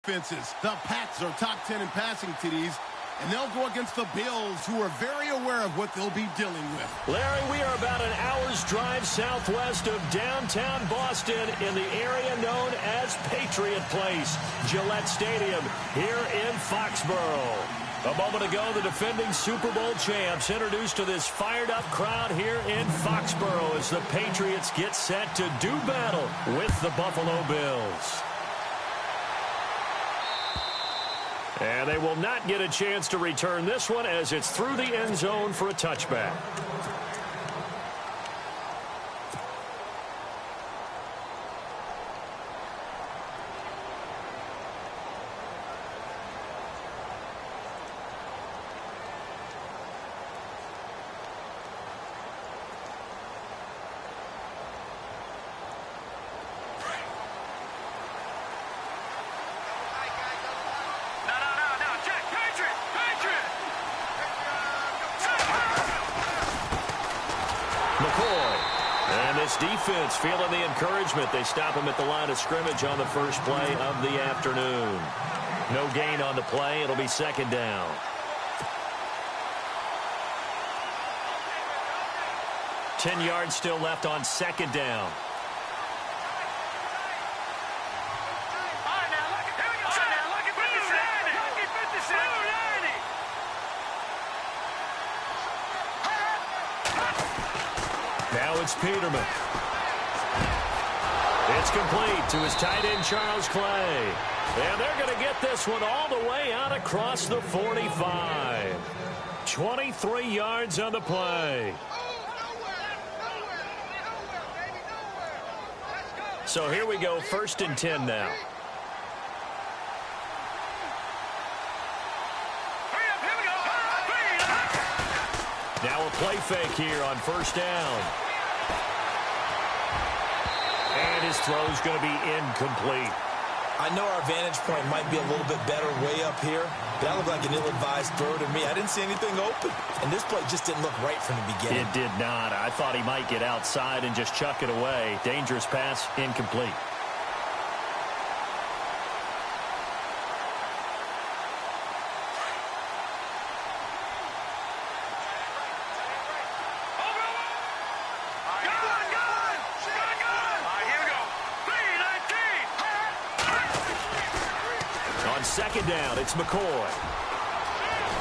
defenses. The Pats are top 10 in passing TDs, and they'll go against the Bills, who are very aware of what they'll be dealing with. Larry, we are about an hour's drive southwest of downtown Boston in the area known as Patriot Place, Gillette Stadium, here in Foxborough. A moment ago, the defending Super Bowl champs introduced to this fired-up crowd here in Foxborough as the Patriots get set to do battle with the Buffalo Bills. And they will not get a chance to return this one as it's through the end zone for a touchback. Defense feeling the encouragement. They stop him at the line of scrimmage on the first play of the afternoon. No gain on the play. It'll be second down. Ten yards still left on second down. Now it's Peterman. It's complete to his tight end, Charles Clay. And they're going to get this one all the way out across the 45. 23 yards on the play. So here we go, 1st and 10 now. Now a play fake here on 1st down. And his throw's going to be incomplete. I know our vantage point might be a little bit better way up here, but that looked like an ill-advised throw to me. I didn't see anything open, and this play just didn't look right from the beginning. It did not. I thought he might get outside and just chuck it away. Dangerous pass, incomplete. Second down, it's McCoy.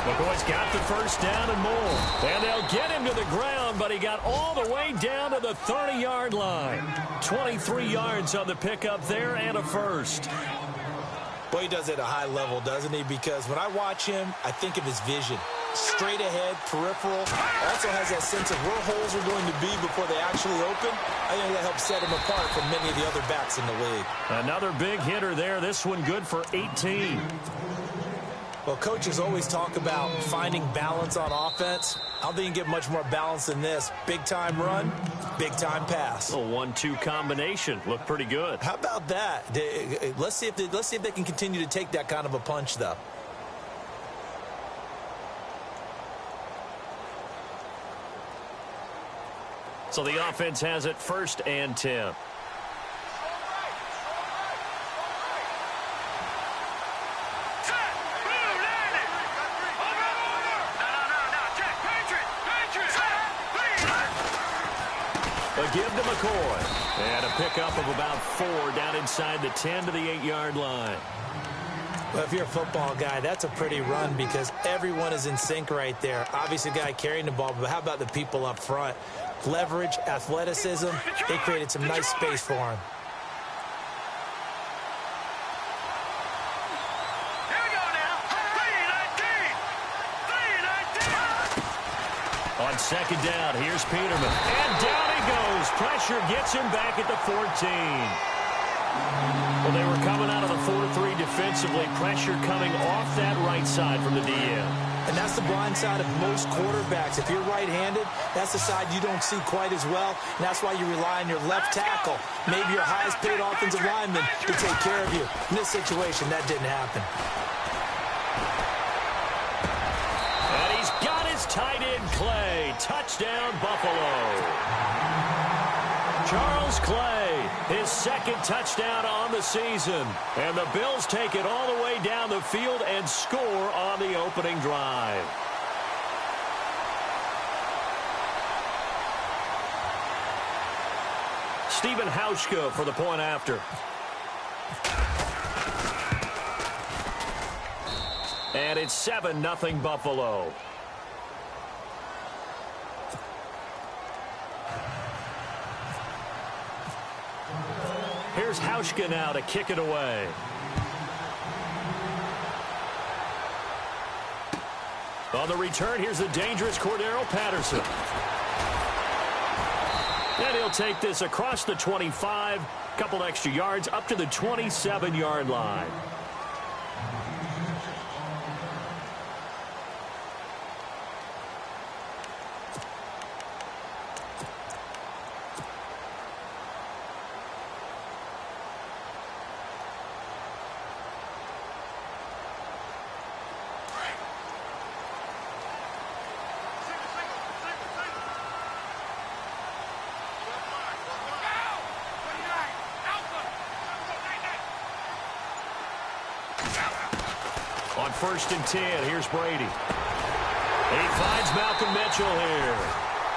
McCoy's got the 1st down and more. And they'll get him to the ground, but he got all the way down to the 30-yard line. 23 yards on the pickup there and a 1st. Boy, he does it at a high level, doesn't he? Because when I watch him, I think of his vision. Straight ahead, peripheral. Also has that sense of where holes are going to be before they actually open. I think that helps set him apart from many of the other backs in the league. Another big hitter there. This one good for 18. Well, coaches always talk about finding balance on offense. I don't think you can get much more balance than this. Big-time run, big-time pass. A 1-2 combination. Looked pretty good. How about that? Let's see if they can continue to take that kind of a punch, though. So the offense has it 1st and 10. A give to McCoy. And a pickup of about 4 down inside the 10 to the 8-yard line. Well, if you're a football guy, that's a pretty run because everyone is in sync right there. Obviously, the guy carrying the ball, but how about the people up front? Leverage, athleticism, they created some nice space for him. Here we go now. 3-19. On second down, here's Peterman. And down he goes. Pressure gets him back at the 14. Well, they were coming out of the 4-3 defensively. Pressure coming off that right side from the DM. And that's the blind side of most quarterbacks. If you're right-handed, that's the side you don't see quite as well. And that's why you rely on your left tackle, maybe your highest-paid offensive lineman, to take care of you. In this situation, that didn't happen. And he's got his tight end, Clay. Touchdown, Buffalo. Charles Clay, his second touchdown on the season. And the Bills take it all the way down the field and score on the opening drive. Stephen Hauschka for the point after. And it's 7-0 Buffalo. Here's Hauschka now to kick it away. On the return, here's the dangerous Cordero Patterson. And he'll take this across the 25, couple extra yards, up to the 27-yard line. On 1st and 10, here's Brady. He finds Malcolm Mitchell here.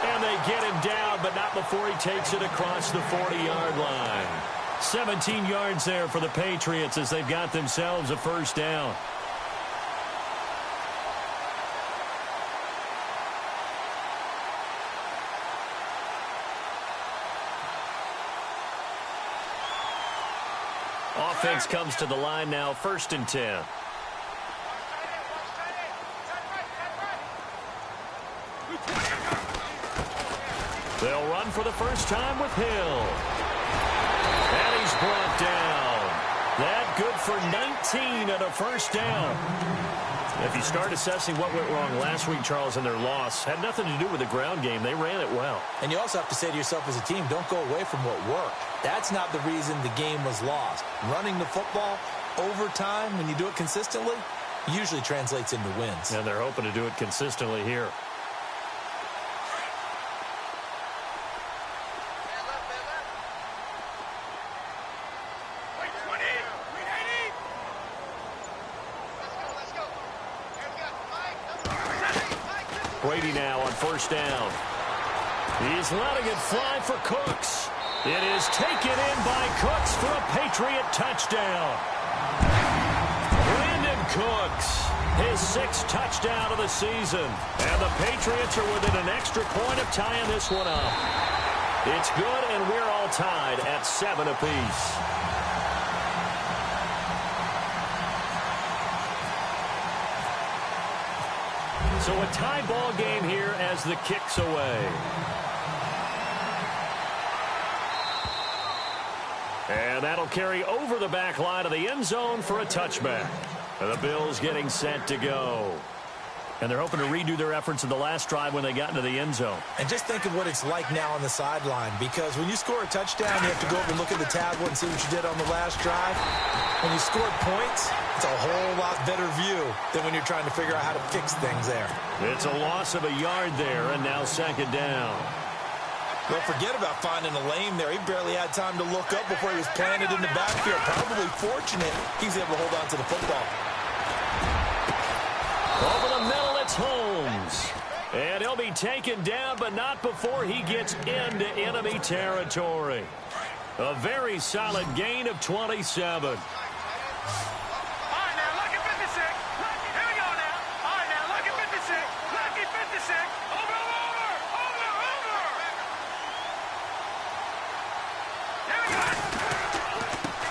And they get him down, but not before he takes it across the 40-yard line. 17 yards there for the Patriots as they've got themselves a first down. Offense comes to the line now, 1st and 10. They'll run for the first time with Hill. And he's brought down. That good for 19 and a first down. If you start assessing what went wrong last week, Charles, in their loss, had nothing to do with the ground game. They ran it well. And you also have to say to yourself as a team, don't go away from what worked. That's not the reason the game was lost. Running the football over time, when you do it consistently, usually translates into wins. And they're hoping to do it consistently here. Brady now on 1st down. He's letting it fly for Cooks. It is taken in by Cooks for a Patriot touchdown. Brandon Cooks, his 6th touchdown of the season. And the Patriots are within an extra point of tying this one up. It's good, and we're all tied at 7 apiece. So a tie ball game here as the kick's away. And that'll carry over the back line of the end zone for a touchback. And the Bills getting set to go. And they're hoping to redo their efforts in the last drive when they got into the end zone. And just think of what it's like now on the sideline, because when you score a touchdown, you have to go over and look at the tablet and see what you did on the last drive. When you scored points, it's a whole lot better view than when you're trying to figure out how to fix things there. It's a loss of a yard there, and now 2nd down. Well, forget about finding a lane there. He barely had time to look up before he was planted in the backfield. Probably fortunate he's able to hold on to the football. Over the middle, it's Holmes. And he'll be taken down, but not before he gets into enemy territory. A very solid gain of 27.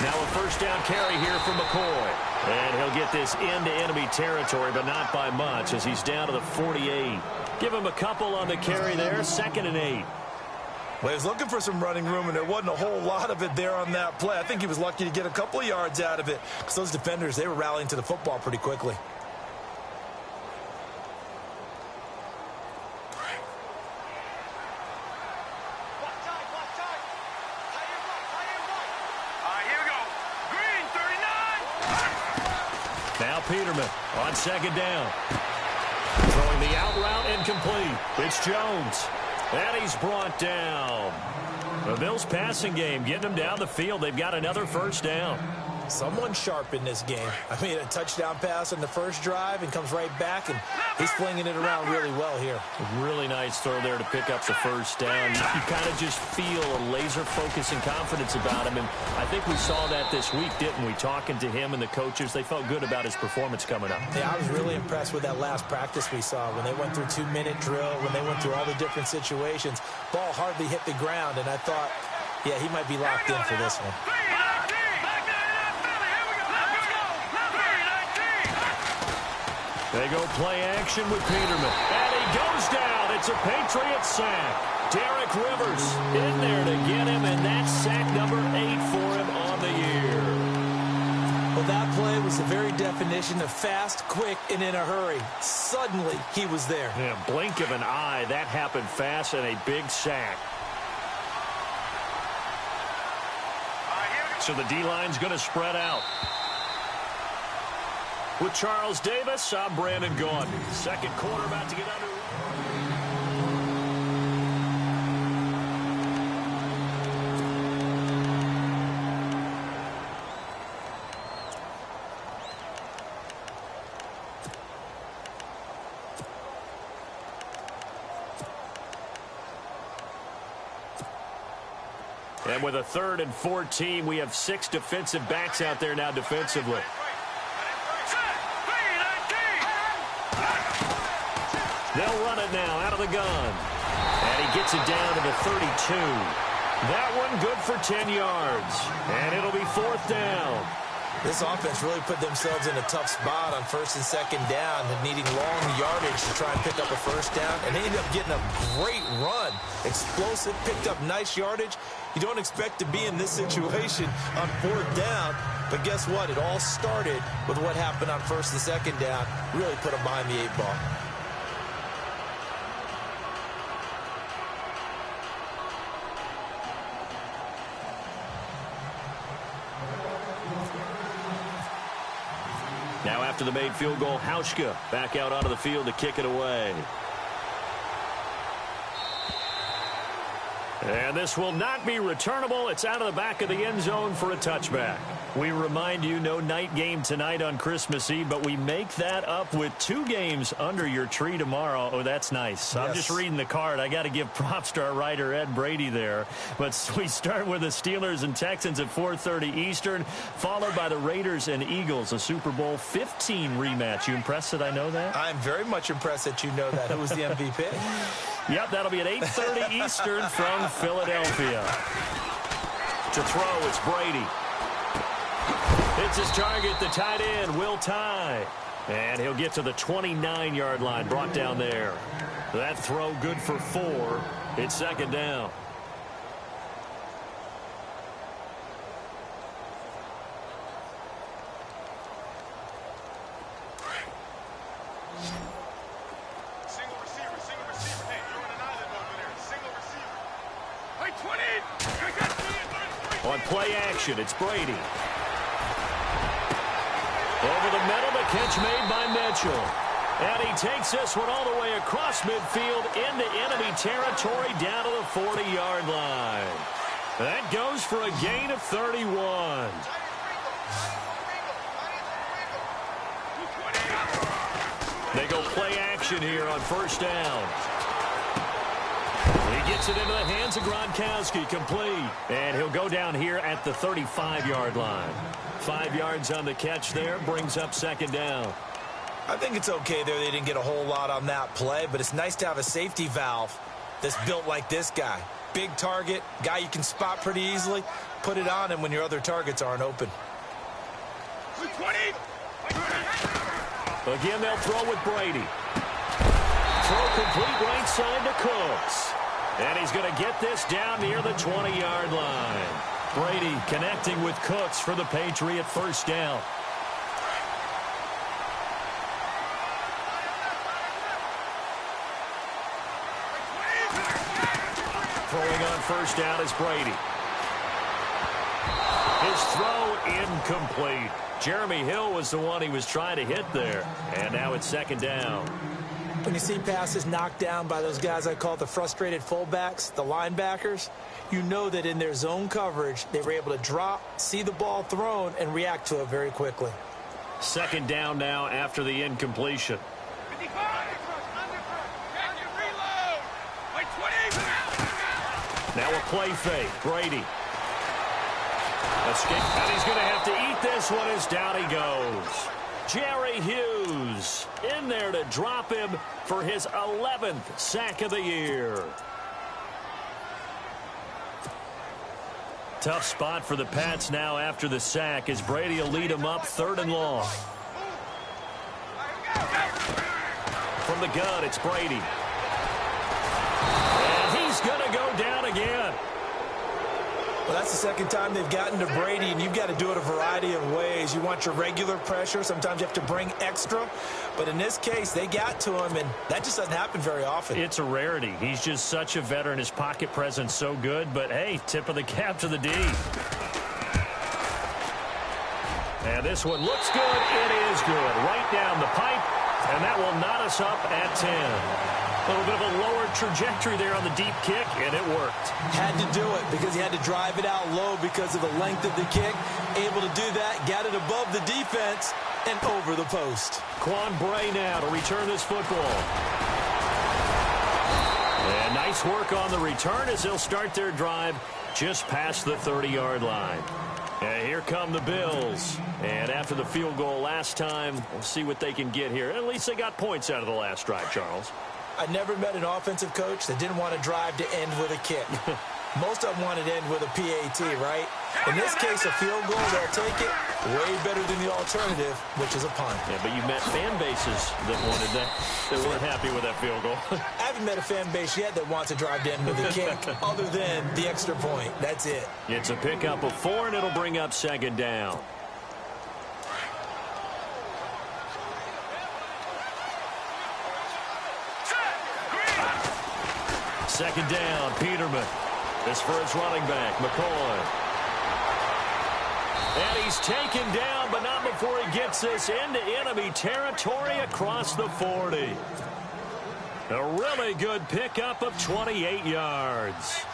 Now a first down carry here from McCoy. And he'll get this into enemy territory, but not by much as he's down to the 48. Give him a couple on the carry there, 2nd and 8. Well, he was looking for some running room, and there wasn't a whole lot of it there on that play. I think he was lucky to get a couple of yards out of it because those defenders, they were rallying to the football pretty quickly. Now Peterman on 2nd down. Throwing the out route incomplete. It's Jones. And he's brought down. The Bills' passing game getting them down the field. They've got another first down. Someone sharp in this game. I mean, a touchdown pass on the first drive and comes right back, and he's flinging it around really well here. A really nice throw there to pick up the first down. You kind of just feel a laser focus and confidence about him, and I think we saw that this week, didn't we? Talking to him and the coaches, they felt good about his performance coming up. Yeah, I was really impressed with that last practice we saw when they went through 2-minute drill, when they went through all the different situations. Ball hardly hit the ground, and I thought, yeah, he might be locked in for this one. They go play action with Peterman. And he goes down. It's a Patriot sack. Derek Rivers in there to get him, and that's sack number 8 for him on the year. Well, that play was the very definition of fast, quick, and in a hurry. Suddenly, he was there. Yeah, blink of an eye. That happened fast and a big sack. So the D-line's going to spread out. With Charles Davis, I'm Brandon Gaudin. Second quarter about to get underway. And with a 3rd and 14, we have 6 defensive backs out there now defensively. They'll run it now out of the gun. And he gets it down to the 32. That one good for 10 yards. And it'll be 4th down. This offense really put themselves in a tough spot on 1st and 2nd down, needing long yardage to try and pick up a first down. And they ended up getting a great run. Explosive, picked up nice yardage. You don't expect to be in this situation on 4th down. But guess what? It all started with what happened on 1st and 2nd down. Really put them behind the 8 ball. Now after the made field goal, Hauschka back out onto the field to kick it away. And this will not be returnable. It's out of the back of the end zone for a touchback. We remind you, no night game tonight on Christmas Eve, but we make that up with 2 games under your tree tomorrow. Oh, that's nice. Yes. I'm just reading the card. I got to give props to our writer, Ed Brady, there. But we start with the Steelers and Texans at 4:30 Eastern, followed by the Raiders and Eagles, a Super Bowl 15 rematch. You impressed that I know that? I'm very much impressed that you know that. Who was the MVP? Yep, that'll be at 8:30 Eastern from Philadelphia. To throw, it's Brady. It's his target, the tight end, Will Tye. And he'll get to the 29-yard line, brought down there. That throw good for 4. It's 2nd down. Single receiver. Hey, you're on an island over there. Single receiver. Hey, 20! On play action, it's Brady. Over the middle, the catch made by Mitchell. And he takes this one all the way across midfield into enemy territory down to the 40-yard line. That goes for a gain of 31. They go play action here on 1st down. He gets it into the hands of Gronkowski, complete. And he'll go down here at the 35-yard line. 5 yards on the catch there, brings up 2nd down. I think it's okay there. They didn't get a whole lot on that play, but it's nice to have a safety valve that's built like this guy. Big target, guy you can spot pretty easily. Put it on him when your other targets aren't open. Again, they'll throw with Brady. Throw complete right side to Cooks. And he's going to get this down near the 20-yard line. Brady connecting with Cooks for the Patriot 1st down. Throwing on 1st down is Brady. His throw incomplete. Jeremy Hill was the one he was trying to hit there. And now it's 2nd down. When you see passes knocked down by those guys I call the frustrated fullbacks, the linebackers, you know that in their zone coverage, they were able to drop, see the ball thrown, and react to it very quickly. Second down now after the incompletion. Now a play fake. Brady. Escape. And he's going to have to eat this one as down he goes. Jerry Hughes in there to drop him for his 11th sack of the year. Tough spot for the Pats now after the sack as Brady will lead him up 3rd and long. From the gun, it's Brady. And he's going to go down again. Well, that's the second time they've gotten to Brady, and you've got to do it a variety of ways. You want your regular pressure. Sometimes you have to bring extra. But in this case, they got to him, and that just doesn't happen very often. It's a rarity. He's just such a veteran. His pocket presence so good. But, hey, tip of the cap to the D. And this one looks good. It is good. Right down the pipe, and that will knot us up at 10. A little bit of a lower trajectory there on the deep kick, and it worked. Had to do it because he had to drive it out low because of the length of the kick. Able to do that, got it above the defense, and over the post. Quan Bray now to return this football. And nice work on the return as they'll start their drive just past the 30-yard line. And here come the Bills. And after the field goal last time, we'll see what they can get here. At least they got points out of the last drive, Charles. I never met an offensive coach that didn't want to drive to end with a kick. Most of them wanted to end with a PAT, right? In this case, a field goal, they'll take it. Way better than the alternative, which is a punt. Yeah, but you met fan bases that wanted that, that weren't happy with that field goal. I haven't met a fan base yet that wants to drive to end with a kick, other than the extra point. That's it. It's a pickup of 4, and it'll bring up 2nd down. Second down, Peterman. This for his running back, McCoy. And he's taken down, but not before he gets this into enemy territory across the 40. A really good pickup of 28 yards.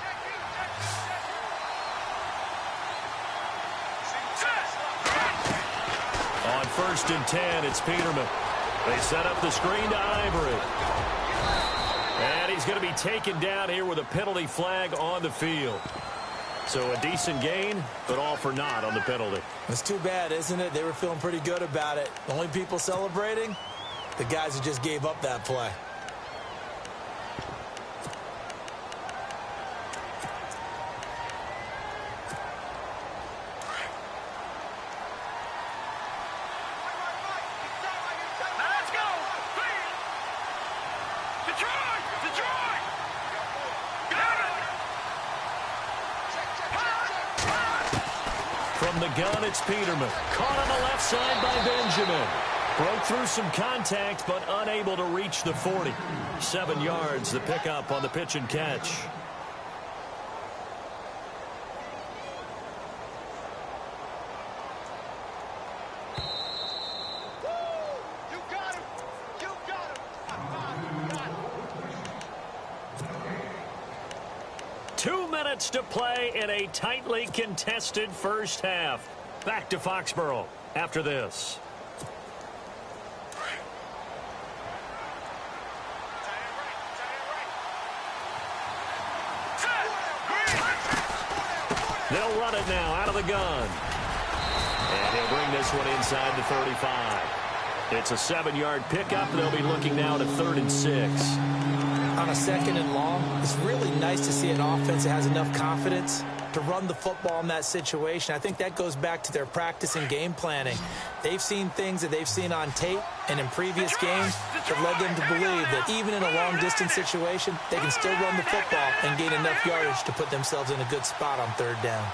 On 1st and 10, it's Peterman. They set up the screen to Ivory. And he's going to be taken down here with a penalty flag on the field. So a decent gain, but all for naught on the penalty. It's too bad, isn't it? They were feeling pretty good about it. The only people celebrating, the guys who just gave up that play. From the gun, it's Peterman. Caught on the left side by Benjamin. Broke through some contact, but unable to reach the 40. 7 yards, the pickup on the pitch and catch. You got him! You got him! You got him! 2 minutes to play in a tightly contested first half. Back to Foxborough after this. They'll run it now out of the gun. And he'll bring this one inside the 35. It's a 7-yard pickup. They'll be looking now to 3rd and 6. On a 2nd and long, it's really nice to see an offense that has enough confidence to run the football in that situation. I think that goes back to their practice and game planning. They've seen things that they've seen on tape and in previous games that led them to believe that even in a long-distance situation, they can still run the football and gain enough yardage to put themselves in a good spot on 3rd down.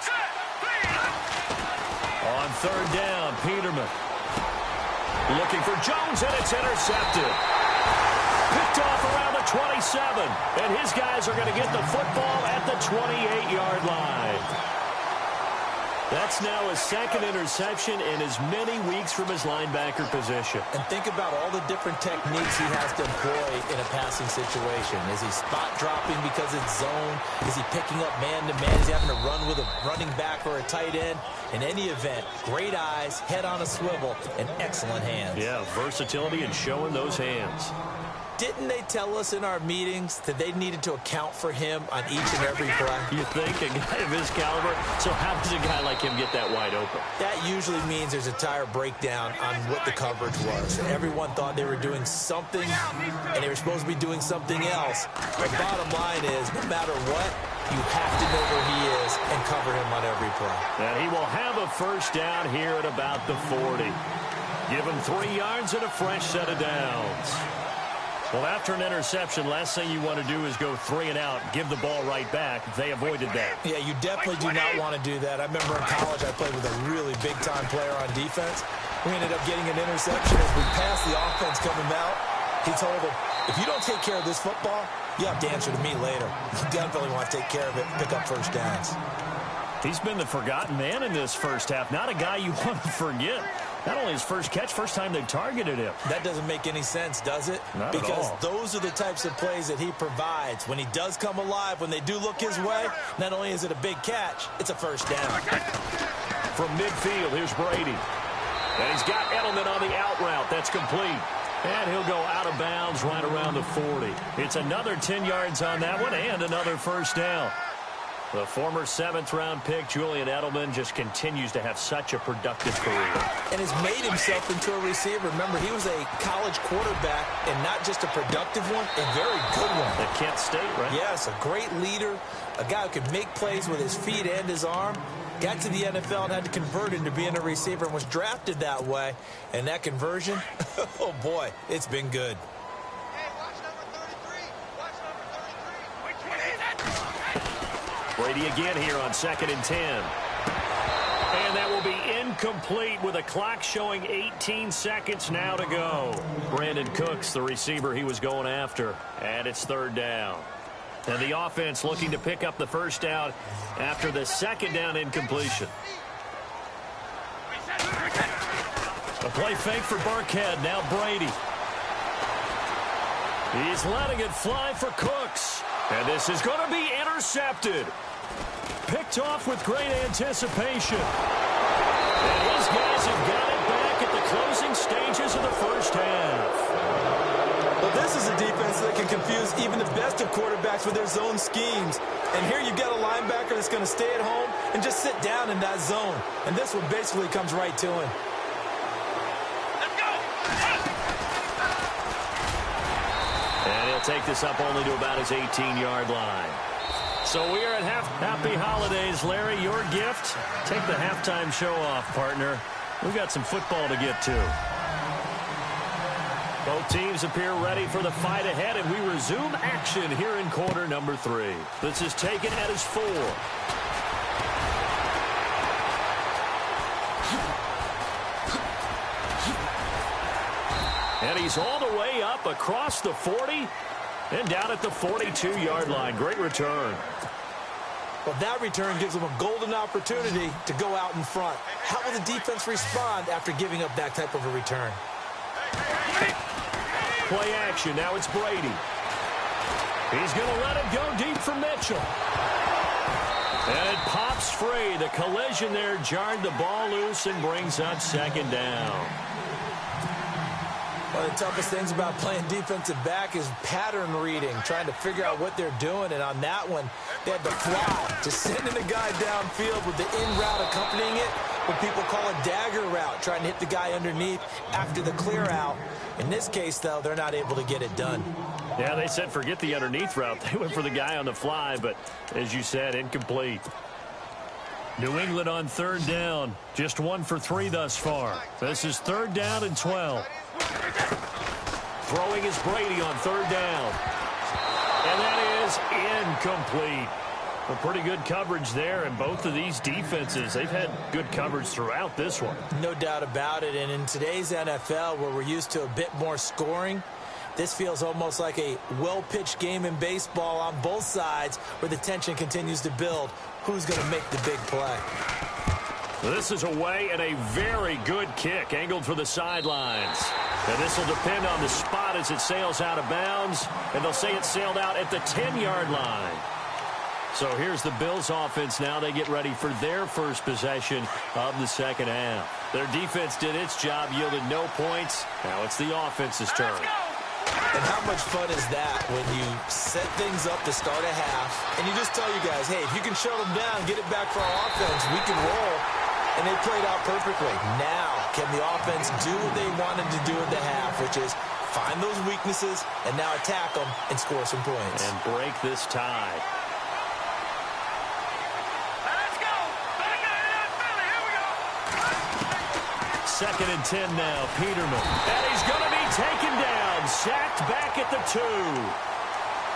On 3rd down, Peterman. Looking for Jones, and it's intercepted. Picked off around the 27, and his guys are going to get the football at the 28-yard line. That's now his second interception in as many weeks from his linebacker position. And think about all the different techniques he has to employ in a passing situation. Is he spot dropping because it's zone? Is he picking up man-to-man? Is he having to run with a running back or a tight end? In any event, great eyes, head on a swivel, and excellent hands. Yeah, versatility and showing those hands. Didn't they tell us in our meetings that they needed to account for him on each and every play? You think a guy of his caliber? So how does a guy like him get that wide open? That usually means there's a tire breakdown on what the coverage was. Everyone thought they were doing something, and they were supposed to be doing something else. The bottom line is, no matter what, you have to know where he is and cover him on every play. And he will have a first down here at about the 40. Give him 3 yards and a fresh set of downs. Well, after an interception, last thing you want to do is go 3 and out, give the ball right back. They avoided that. Yeah, you definitely do not want to do that. I remember in college I played with a really big-time player on defense. We ended up getting an interception as we passed the offense coming out. He told him, if you don't take care of this football, you have to answer to me later. You definitely want to take care of it and pick up first downs. He's been the forgotten man in this first half. Not a guy you want to forget. Not only his first catch, first time they targeted him. That doesn't make any sense, does it? Not because at all. Those are the types of plays that he provides. When he does come alive, when they do look his way, not only is it a big catch, it's a first down. From midfield, here's Brady. And he's got Edelman on the out route. That's complete. And he'll go out of bounds right around the 40. It's another 10 yards on that one and another first down. The former 7th-round pick, Julian Edelman, just continues to have such a productive career. And has made himself into a receiver. Remember, he was a college quarterback, and not just a productive one, a very good one. At Kent State, right? Yes, a great leader, a guy who could make plays with his feet and his arm. Got to the NFL and had to convert into being a receiver and was drafted that way. And that conversion, oh boy, it's been good. Brady again here on 2nd and 10. And that will be incomplete with a clock showing 18 seconds now to go. Brandon Cooks, the receiver he was going after. And it's 3rd down. And the offense looking to pick up the first down after the 2nd down incompletion. A play fake for Burkhead. Now Brady. He's letting it fly for Cooks. And this is going to be intercepted. Picked off with great anticipation. And his guys have got it back at the closing stages of the first half. Well, this is a defense that can confuse even the best of quarterbacks with their zone schemes. And here you've got a linebacker that's going to stay at home and just sit down in that zone. And this one basically comes right to him. And he'll take this up only to about his 18-yard line. So we are at happy holidays, Larry. Your gift, take the halftime show off, partner. We've got some football to get to. Both teams appear ready for the fight ahead, and we resume action here in quarter number 3. This is taken at his 4. And he's all the way up across the 40 and down at the 42-yard line. Great return. Well, that return gives them a golden opportunity to go out in front. How will the defense respond after giving up that type of a return? Play action. Now it's Brady. He's going to let it go deep for Mitchell. And it pops free. The collision there jarred the ball loose and brings up 2nd down. One of the toughest things about playing defensive back is pattern reading, trying to figure out what they're doing. And on that one, they had to fly, just sending a guy downfield with the in route accompanying it, what people call a dagger route, trying to hit the guy underneath after the clear out. In this case, though, they're not able to get it done. Yeah, they said forget the underneath route. They went for the guy on the fly, but as you said, incomplete. New England on 3rd down. Just 1 for 3 thus far. This is 3rd down and 12. Throwing is Brady on 3rd down. And that is incomplete. Well, pretty good coverage there, and both of these defenses, they've had good coverage throughout this one. No doubt about it, and in today's NFL, where we're used to a bit more scoring, this feels almost like a well-pitched game in baseball on both sides where the tension continues to build. Who's going to make the big play? This is away and a very good kick angled for the sidelines. And this will depend on the spot as it sails out of bounds. And they'll say it sailed out at the 10-yard line. So here's the Bills offense now. They get ready for their first possession of the second half. Their defense did its job, yielded no points. Now it's the offense's turn. And how much fun is that when you set things up to start a half and you just tell you guys, hey, if you can shut them down, get it back for our offense, we can roll. And they played out perfectly. Now, can the offense do what they wanted to do at the half, which is find those weaknesses and now attack them and score some points. And break this tie. Let's go. Philly, here we go. Second and 10 now, Peterman. And he's going to be taken down, sacked back at the 2.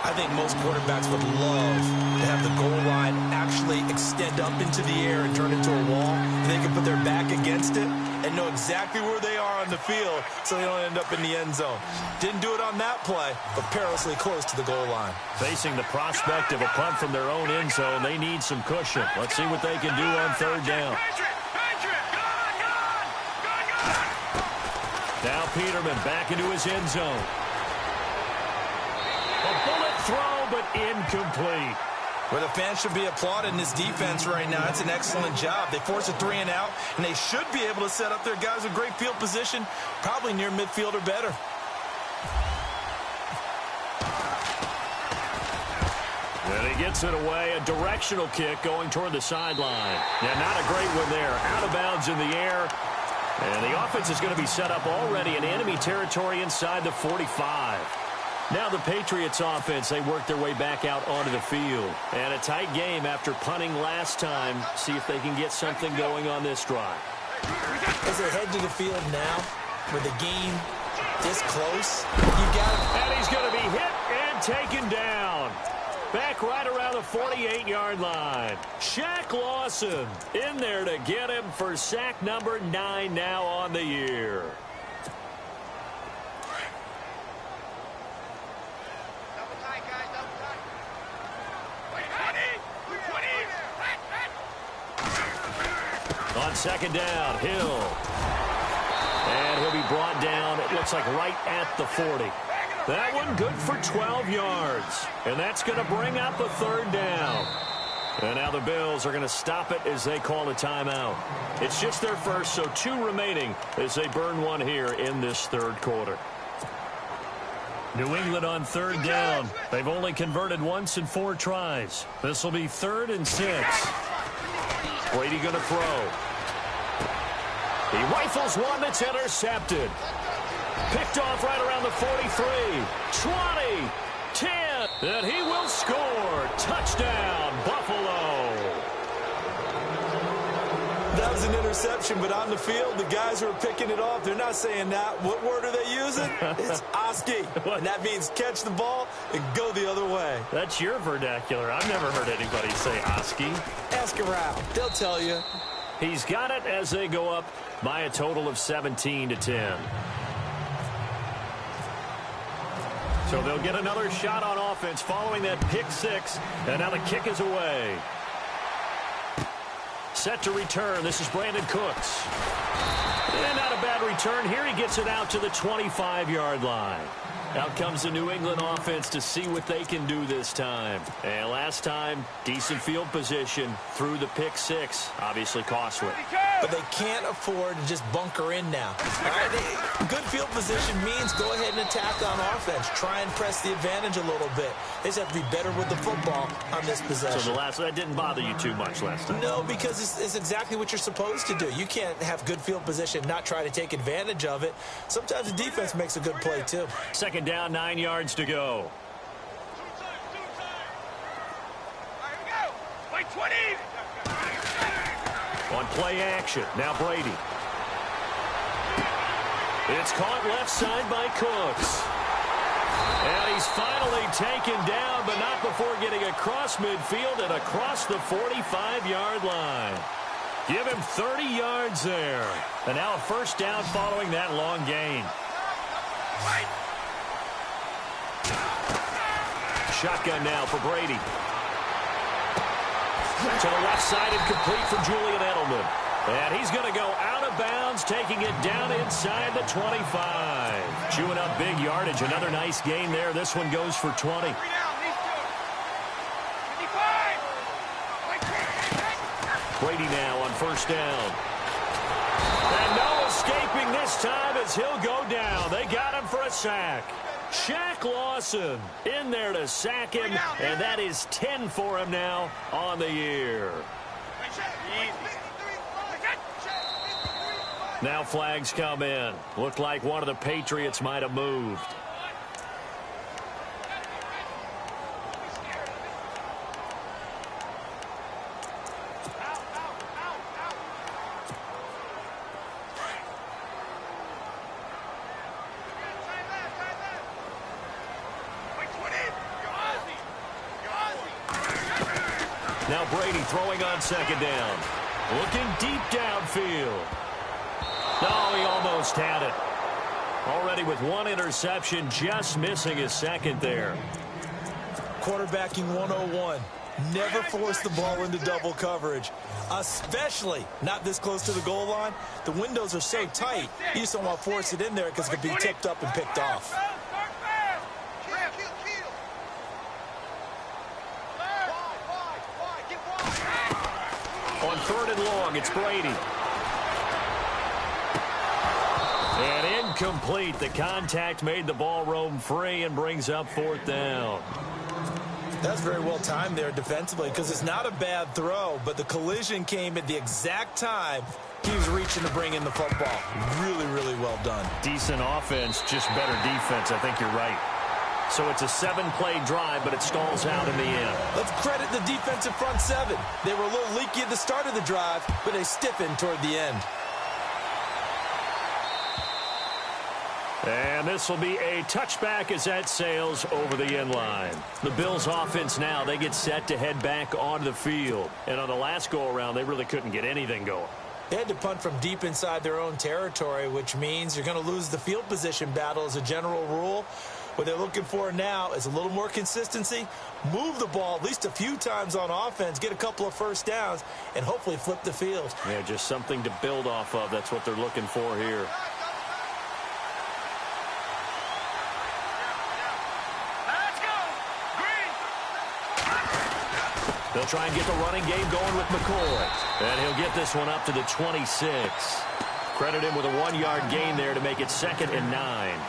I think most quarterbacks would love to have the goal line actually extend up into the air and turn into a wall. They can put their back against it and know exactly where they are on the field so they don't end up in the end zone. Didn't do it on that play, but perilously close to the goal line. Facing the prospect of a punt from their own end zone, they need some cushion. Let's see what they can do on third down. Now Peterman back into his end zone. A bullet throw, but incomplete. Well, the fans should be applauding this defense right now. It's an excellent job. They force a 3-and-out, and they should be able to set up their guys with great field position, probably near midfield or better. And he gets it away, a directional kick going toward the sideline. Yeah, not a great one there. Out of bounds in the air. And the offense is going to be set up already in enemy territory inside the 45. Now the Patriots offense, they work their way back out onto the field. And a tight game after punting last time. See if they can get something going on this drive. As they head to the field now, with the game this close, you got it. And he's going to be hit and taken down. Back right around the 48-yard line. Shaq Lawson in there to get him for sack number 9 now on the year. On second down, Hill. And he'll be brought down, it looks like right at the 40. That one good for 12 yards. And that's going to bring out the third down. And now the Bills are going to stop it as they call a timeout. It's just their first, so 2 remaining as they burn one here in this third quarter. New England on third down. They've only converted once in 4 tries. This will be 3rd and 6. Brady going to throw. He rifles one that's intercepted. Picked off right around the 43. 20. 10. And he will score. Touchdown, Buffalo. That was an interception, but on the field, the guys who are picking it off, they're not saying that. What word are they using? It's Oski. And that means catch the ball and go the other way. That's your vernacular. I've never heard anybody say Oski. Ask around. They'll tell you. He's got it as they go up by a total of 17-10. So they'll get another shot on offense following that pick 6. And now the kick is away. Set to return. This is Brandon Cooks. And not a bad return. Here he gets it out to the 25-yard line. Out comes the New England offense to see what they can do this time. And last time, decent field position through the pick 6. Obviously costly. But they can't afford to just bunker in now. All right, good field position means go ahead and attack on offense. Try and press the advantage a little bit. They just have to be better with the football on this possession. So that didn't bother you too much last time? No, because it's exactly what you're supposed to do. You can't have good field position and not try to take advantage of it. Sometimes the defense makes a good play, too. Second down, 9 yards to go. Wait, 20. On play action, now Brady. It's caught left side by Cooks. And he's finally taken down, but not before getting across midfield and across the 45-yard line. Give him 30 yards there. And now a first down following that long gain. Shotgun now for Brady. To the left side and complete for Julian Edelman. And he's going to go out of bounds, taking it down inside the 25. Chewing up big yardage. Another nice gain there. This one goes for 20. Brady now on first down. And no escaping this time as he'll go down. They got him for a sack. Shaq Lawson in there to sack him, and that is 10 for him now on the year. Now flags come in. Looked like one of the Patriots might have moved. Now Brady throwing on second down. Looking deep downfield. No, he almost had it. Already with one interception, just missing his second there. Quarterbacking 101. Never force the ball into double coverage, especially not this close to the goal line. The windows are so tight, you just don't want to force it in there because it could be tipped up and picked off. On third and long, it's Brady. And incomplete. The contact made the ball roam free and brings up fourth down. That's very well timed there defensively because it's not a bad throw, but the collision came at the exact time he was reaching to bring in the football. Really, really well done. Decent offense, just better defense. I think you're right. So it's a 7-play drive, but it stalls out in the end. Let's credit the defensive front seven. They were a little leaky at the start of the drive, but they stiffened toward the end. And this will be a touchback as that sails over the end line. The Bills offense now, they get set to head back onto the field. And on the last go-around, they really couldn't get anything going. They had to punt from deep inside their own territory, which means you're going to lose the field position battle as a general rule. What they're looking for now is a little more consistency, move the ball at least a few times on offense, get a couple of first downs, and hopefully flip the field. Yeah, just something to build off of. That's what they're looking for here. They'll try and get the running game going with McCoy. And he'll get this one up to the 26. Credit him with a 1-yard gain there to make it 2nd and 9.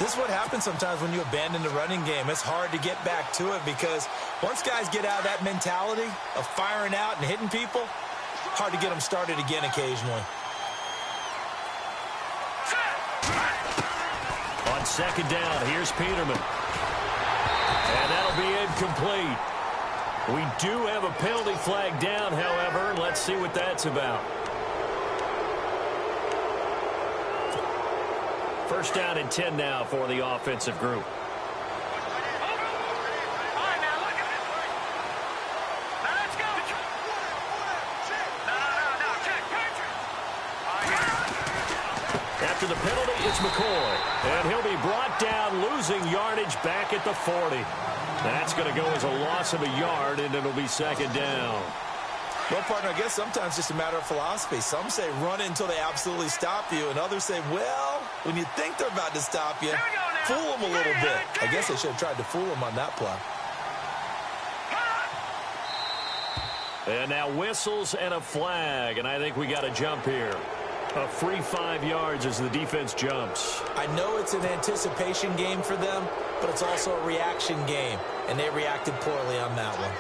This is what happens sometimes when you abandon the running game. It's hard to get back to it because once guys get out of that mentality of firing out and hitting people, hard to get them started again occasionally. On second down, here's Peterman. And that'll be incomplete. We do have a penalty flag down, however. Let's see what that's about. First down and 10 now for the offensive group. After the penalty, it's McCoy. And he'll be brought down, losing yardage back at the 40. That's going to go as a loss of a yard, and it'll be second down. Well, partner, I guess sometimes it's just a matter of philosophy. Some say run until they absolutely stop you, and others say, well, when you think they're about to stop you, fool them a little bit. I guess they should have tried to fool them on that play. And now whistles and a flag, and I think we got a jump here. A free 5 yards as the defense jumps. I know it's an anticipation game for them, but it's also a reaction game, and they reacted poorly on that one.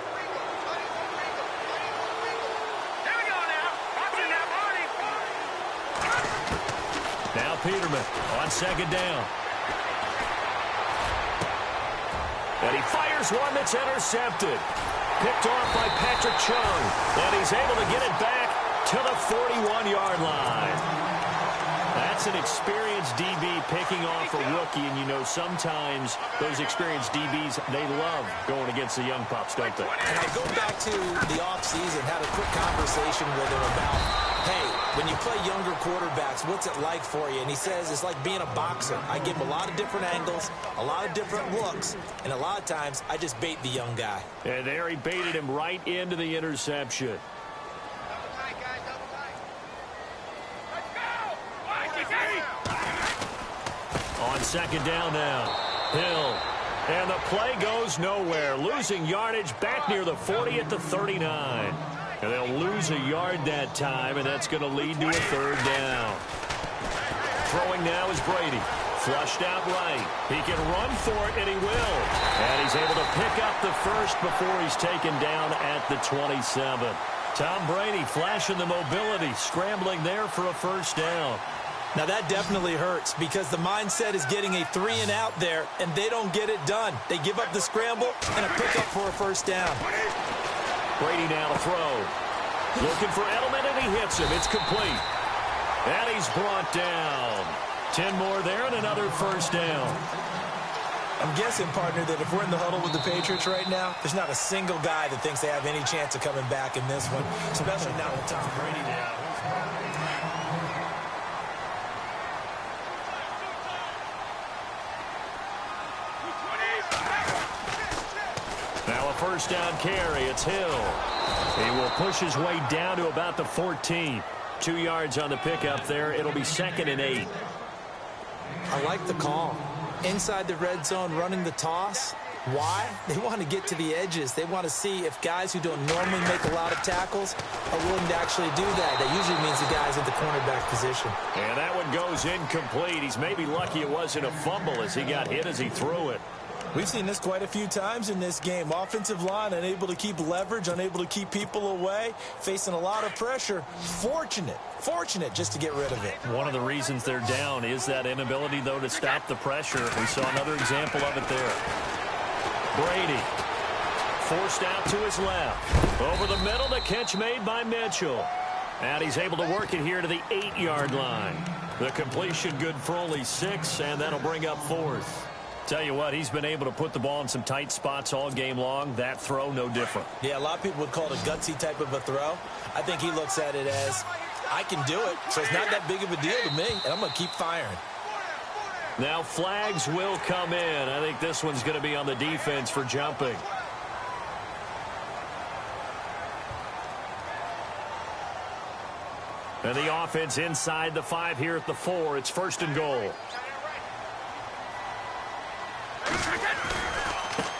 Now Peterman on second down. And he fires one that's intercepted. Picked off by Patrick Chung. And he's able to get it back to the 41-yard line. That's an experienced DB picking off a rookie, and you know sometimes those experienced DBs, they love going against the young pups, don't they? And I go back to the offseason, had a quick conversation with him about, hey, when you play younger quarterbacks, what's it like for you? And he says it's like being a boxer. I give him a lot of different angles, a lot of different looks, and a lot of times I just bait the young guy. And there he baited him right into the interception. second down now. Hill. And the play goes nowhere. Losing yardage back near the 40 at the 39. And they'll lose a yard that time, and that's going to lead to a third down. Throwing now is Brady. Flushed out right. He can run for it, and he will. And he's able to pick up the first before he's taken down at the 27. Tom Brady flashing the mobility, scrambling there for a first down. Now that definitely hurts because the mindset is getting a 3-and-out there, and they don't get it done. They give up the scramble and a pickup for a first down. Brady now to throw. Looking for Edelman, and he hits him. It's complete. And he's brought down. 10 more there and another first down. I'm guessing, partner, that if we're in the huddle with the Patriots right now, there's not a single guy that thinks they have any chance of coming back in this one, especially now with Tom Brady down. Now a first down carry. It's Hill. He will push his way down to about the 14. 2 yards on the pickup there. It'll be 2nd and 8. I like the call. Inside the red zone, running the toss. Why? They want to get to the edges. They want to see if guys who don't normally make a lot of tackles are willing to actually do that. That usually means the guys at the cornerback position. And that one goes incomplete. He's maybe lucky it wasn't a fumble as he got hit as he threw it. We've seen this quite a few times in this game. Offensive line unable to keep leverage, unable to keep people away, facing a lot of pressure. Fortunate just to get rid of it. One of the reasons they're down is that inability, though, to stop the pressure. We saw another example of it there. Brady forced out to his left. Over the middle, the catch made by Mitchell. And he's able to work it here to the 8-yard line. The completion good for only 6, and that'll bring up 4th. Tell you what, he's been able to put the ball in some tight spots all game long. That throw, no different. Yeah, a lot of people would call it a gutsy type of a throw. I think he looks at it as, I can do it, so it's not that big of a deal to me, and I'm going to keep firing. Now flags will come in. I think this one's going to be on the defense for jumping. And the offense inside the 5 here at the 4. It's 1st and goal.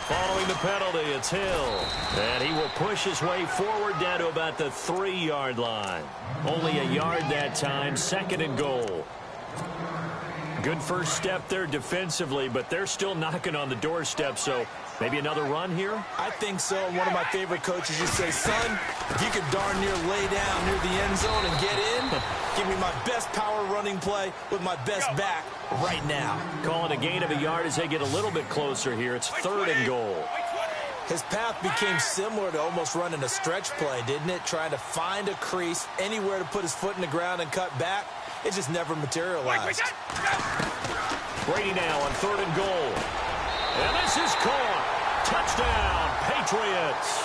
Following the penalty, it's Hill. And he will push his way forward down to about the 3-yard line. Only a yard that time, 2nd and goal. Good first step there defensively, but they're still knocking on the doorstep, so maybe another run here? I think so. One of my favorite coaches used to say, son, if you could darn near lay down near the end zone and get in, give me my best power running play with my best back right now. Calling a gain of a yard as they get a little bit closer here. It's 3rd and goal. His path became similar to almost running a stretch play, didn't it? Trying to find a crease, anywhere to put his foot in the ground and cut back. It just never materialized. Brady now on 3rd and goal. And this is caught. Touchdown, Patriots.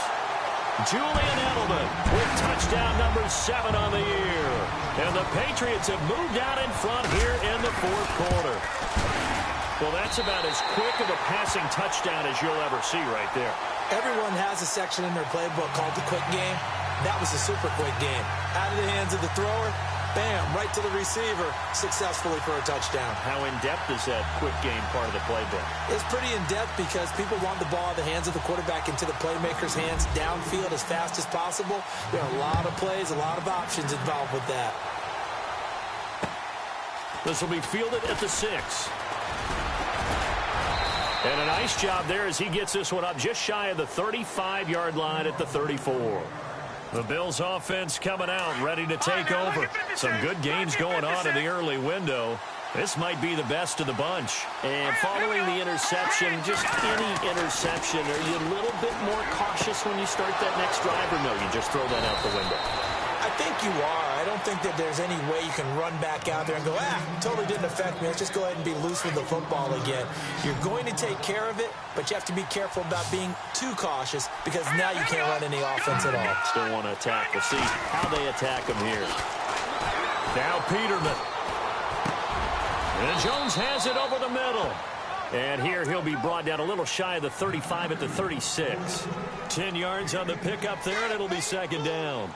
Julian Edelman with touchdown number 7 on the year. And the Patriots have moved out in front here in the 4th quarter. Well, that's about as quick of a passing touchdown as you'll ever see right there. Everyone has a section in their playbook called the quick game. That was a super quick game. Out of the hands of the thrower, bam, right to the receiver, successfully for a touchdown. How in-depth is that quick game part of the playbook? It's pretty in-depth because people want the ball in the hands of the quarterback into the playmaker's hands downfield as fast as possible. There are a lot of plays, a lot of options involved with that. This will be fielded at the 6. And a nice job there as he gets this one up just shy of the 35-yard line at the 34. The Bills offense coming out, ready to take over. Some good games going on in the early window. This might be the best of the bunch. And following the interception, just any interception, are you a little bit more cautious when you start that next drive, or no, you just throw that out the window? I think you are. I don't think that there's any way you can run back out there and go, totally didn't affect me. Let's just go ahead and be loose with the football again. You're going to take care of it, but you have to be careful about being too cautious because now you can't run any offense at all. Still want to attack. We'll see how they attack him here. Now Peterman. And Jones has it over the middle. And here he'll be brought down a little shy of the 35 at the 36. 10 yards on the pickup there, and it'll be 2nd down.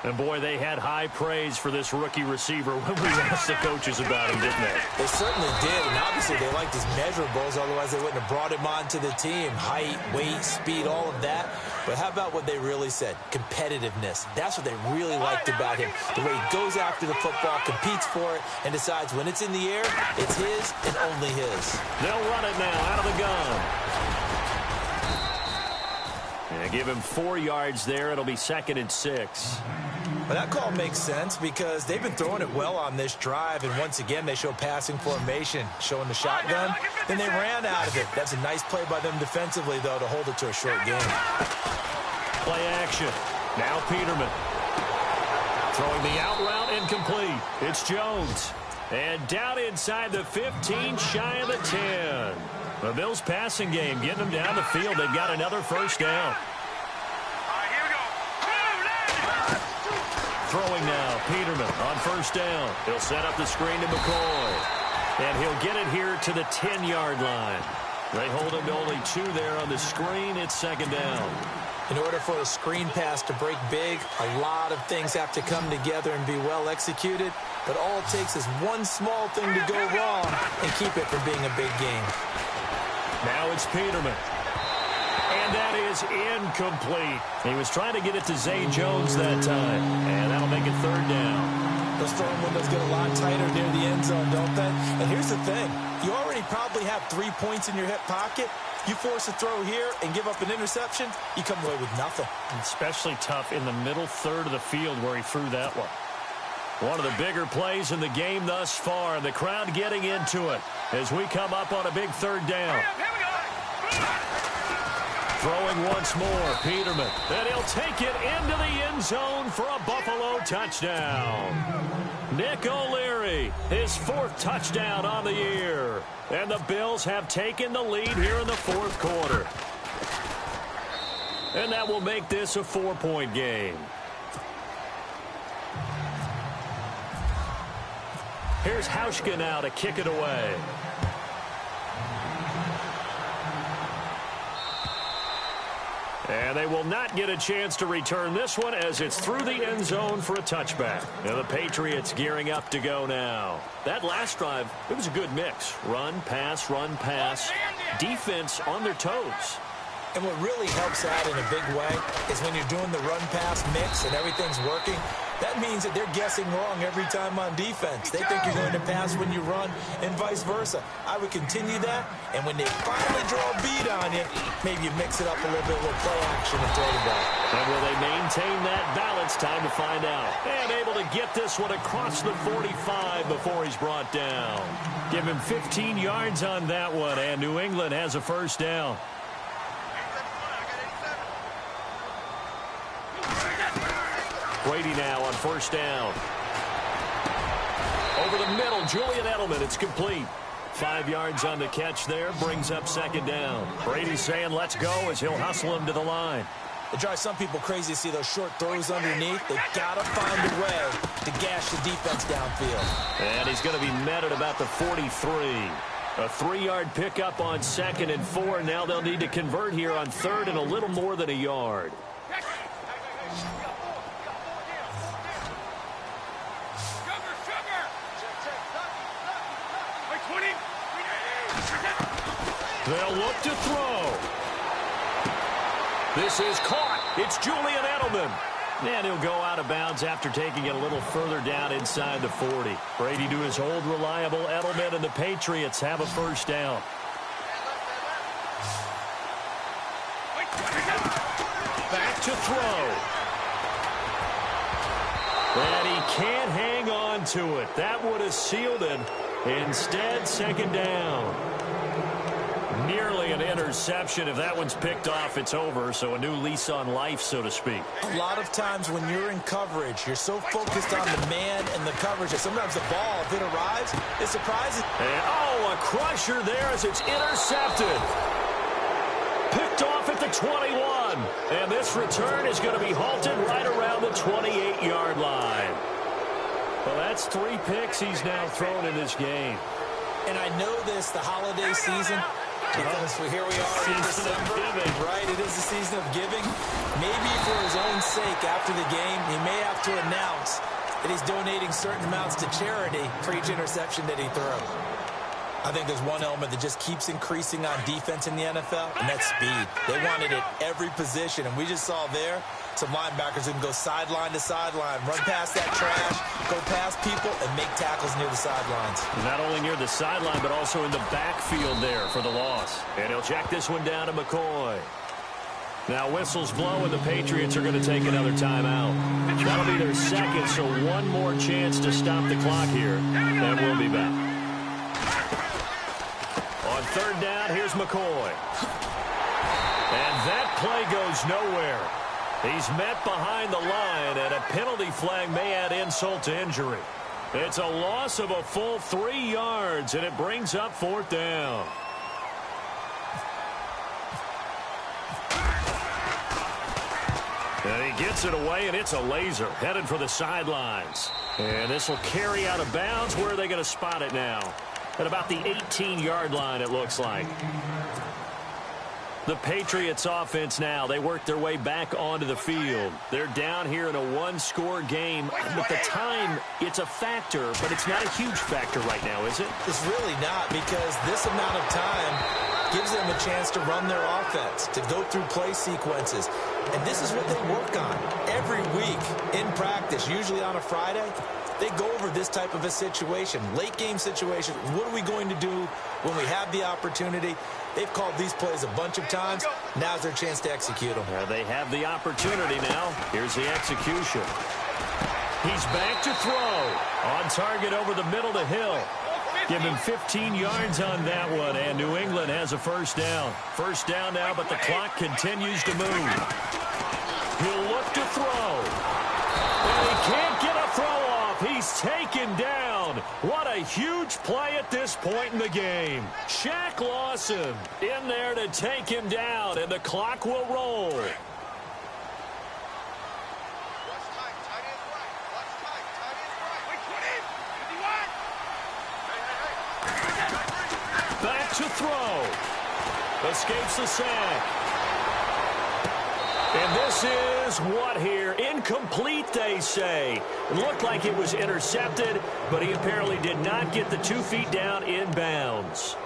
And, boy, they had high praise for this rookie receiver when we asked the coaches about him, didn't they? They certainly did, and obviously they liked his measurables. Otherwise, they wouldn't have brought him onto the team. Height, weight, speed, all of that. But how about what they really said? Competitiveness. That's what they really liked about him. The way he goes after the football, competes for it, and decides when it's in the air, it's his and only his. They'll run it now out of the gun. And give him 4 yards there. It'll be 2nd and 6. But that call makes sense because they've been throwing it well on this drive, and once again they show passing formation, showing the shotgun. Then they ran out of it. That's a nice play by them defensively, though, to hold it to a short game. Play action. Now Peterman. Throwing the out route incomplete. It's Jones. And down inside the 15, shy of the 10. The Bills passing game getting them down the field. They've got another first down. Throwing now, Peterman on first down. He'll set up the screen to McCoy. And he'll get it here to the 10-yard line. They hold him to only 2 there on the screen. It's 2nd down. In order for a screen pass to break big, a lot of things have to come together and be well executed. But all it takes is one small thing to go wrong and keep it from being a big game. Now it's Peterman. And that is incomplete. He was trying to get it to Zay Jones that time. And that'll make it 3rd down. Those throwing windows get a lot tighter near the end zone, don't they? And here's the thing. You already probably have 3 points in your hip pocket. You force a throw here and give up an interception, you come away with nothing. Especially tough in the middle third of the field where he threw that one. One of the bigger plays in the game thus far. The crowd getting into it as we come up on a big 3rd down. Throwing once more, Peterman. And he'll take it into the end zone for a Buffalo touchdown. Nick O'Leary, his 4th touchdown on the year. And the Bills have taken the lead here in the 4th quarter. And that will make this a 4-point game. Here's Hauschka now to kick it away. And they will not get a chance to return this one as it's through the end zone for a touchback. And the Patriots gearing up to go now. That last drive, it was a good mix. Run, pass, defense on their toes. And what really helps out in a big way is when you're doing the run-pass mix and everything's working, that means that they're guessing wrong every time on defense. They think you're going to pass when you run and vice versa. I would continue that, and when they finally draw a beat on you, maybe you mix it up a little bit with play action and throw the ball. And will they maintain that balance? Time to find out. And able to get this one across the 45 before he's brought down. Give him 15 yards on that one, and New England has a first down. Brady now on first down. Over the middle, Julian Edelman. It's complete. 5 yards on the catch there. Brings up 2nd down. Brady saying let's go as he'll hustle him to the line. It drives some people crazy to see those short throws underneath. They've got to find a way to gash the defense downfield. And he's going to be met at about the 43. A 3-yard pickup on 2nd and 4. Now they'll need to convert here on 3rd and a little more than a yard. They'll look to throw. This is caught. It's Julian Edelman. And he'll go out of bounds after taking it a little further down inside the 40. Brady to his old reliable Edelman, and the Patriots have a first down. Back to throw. And he can't hang on to it. That would have sealed it. Instead, 2nd down. Nearly an interception. If that one's picked off, it's over. So a new lease on life, so to speak. A lot of times when you're in coverage, you're so focused on the man and the coverage that sometimes the ball, if it arrives, it surprises. And, oh, a crusher there as it's intercepted. Picked off at the 21. And this return is going to be halted right around the 28-yard line. Well, that's 3 picks he's now thrown in this game. And I know this, the holiday season, Because here we are in December, right? It is the season of giving. Maybe for his own sake, after the game, he may have to announce that he's donating certain amounts to charity for each interception that he throws. I think there's one element that just keeps increasing on defense in the NFL, and that's speed. They want it at every position, and we just saw there some linebackers who can go sideline to sideline, run past that trash, go past people, and make tackles near the sidelines. Not only near the sideline, but also in the backfield there for the loss. And he'll jack this one down to McCoy. Now whistles blow, and the Patriots are going to take another timeout. That'll be their second, so one more chance to stop the clock here, and we'll be back. On third down, here's McCoy. And that play goes nowhere. He's met behind the line, and a penalty flag may add insult to injury. It's a loss of a full 3 yards, and it brings up fourth down. And he gets it away, and it's a laser headed for the sidelines. And this will carry out of bounds. Where are they going to spot it now? At about the 18-yard line, it looks like. The Patriots offense now, they work their way back onto the field. They're down here in a one-score game. At the time, it's a factor, but it's not a huge factor right now, is it? It's really not, because this amount of time gives them a chance to run their offense, to go through play sequences. And this is what they work on every week in practice, usually on a Friday. They go over this type of a situation, late-game situation. What are we going to do when we have the opportunity? They've called these plays a bunch of times. Now's their chance to execute them. They have the opportunity now. Here's the execution. He's back to throw. On target over the middle to Hill. Give him 15 yards on that one, and New England has a first down. First down now, but the clock continues to move. He'll look to throw. And he can't get a throw off. He's taken down. What a huge play at this point in the game. Shaq Lawson in there to take him down, and the clock will roll. Back to throw. Escapes the sack. And this is what here? Incomplete, they say. It looked like it was intercepted, but he apparently did not get the 2 feet down in bounds.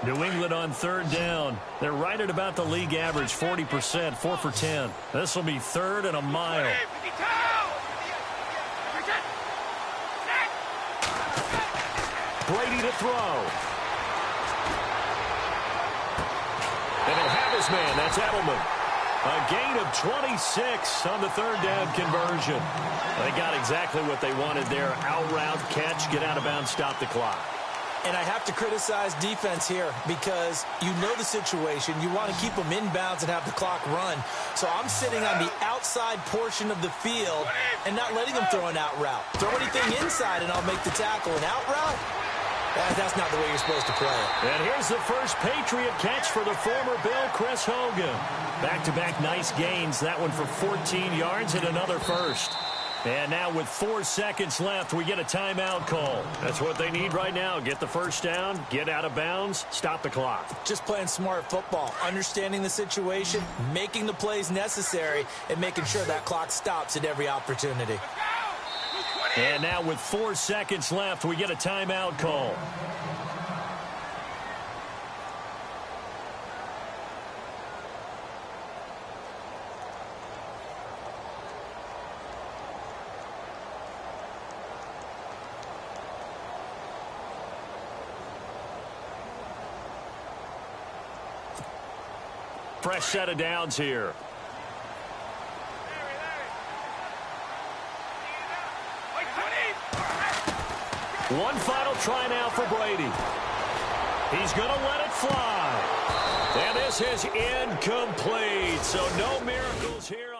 New England on third down. They're right at about the league average, 40%, 4 for 10. This will be third and a mile. Brady to throw. And he'll have his man. That's Edelman. A gain of 26 on the third down conversion. They got exactly what they wanted there. Out route, catch, get out of bounds, stop the clock. And I have to criticize defense here because you know the situation. You want to keep them inbounds and have the clock run. So I'm sitting on the outside portion of the field and not letting them throw an out route. Throw anything inside and I'll make the tackle. An out route? That's not the way you're supposed to play it. And here's the first Patriot catch for the former Bill, Chris Hogan. Back-to-back nice gains. That one for 14 yards and another first. And now with 4 seconds left, we get a timeout call. That's what they need right now. Get the first down, get out of bounds, stop the clock. Just playing smart football, understanding the situation, making the plays necessary, and making sure that clock stops at every opportunity. And now with 4 seconds left, we get a timeout call. Fresh set of downs here. One final try now for Brady. He's going to let it fly. And this is incomplete. So no miracles here.